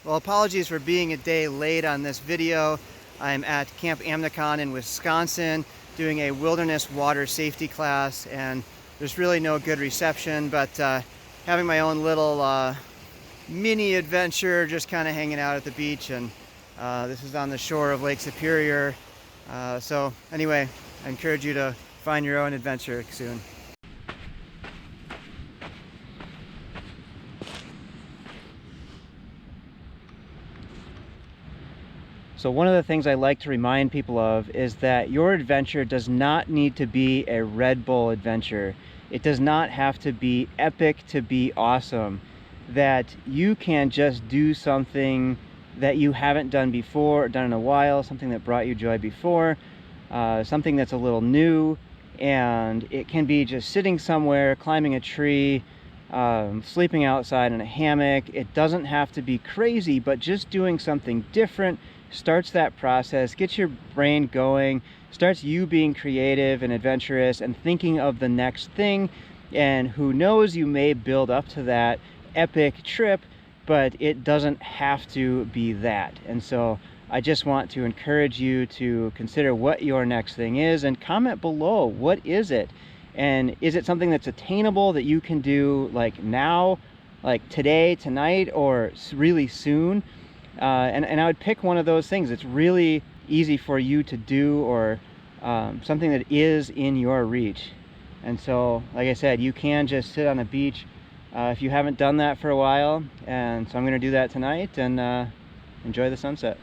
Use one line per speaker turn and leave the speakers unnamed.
Well, apologies for being a day late on this video. I'm at Camp Amnicon in Wisconsin doing a wilderness water safety class, and there's really no good reception, but having my own little mini adventure, just kind of hanging out at the beach. And this is on the shore of Lake Superior. So anyway, I encourage you to find your own adventure soon. So one of the things I like to remind people of is that your adventure does not need to be a Red Bull adventure. It does not have to be epic to be awesome. That you can just do something that you haven't done before, or done in a while, something that brought you joy before, something that's a little new, and it can be just sitting somewhere, climbing a tree, sleeping outside in a hammock. It doesn't have to be crazy, but just doing something different starts that process, gets your brain going, starts you being creative and adventurous and thinking of the next thing. And who knows, you may build up to that epic trip, but it doesn't have to be that. And so I just want to encourage you to consider what your next thing is and comment below. What is it? And is it something that's attainable that you can do like now, like today, tonight, or really soon? And I would pick one of those things that's really easy for you to do, or something that is in your reach. And so, like I said, you can just sit on a beach if you haven't done that for a while. And so I'm going to do that tonight and enjoy the sunset.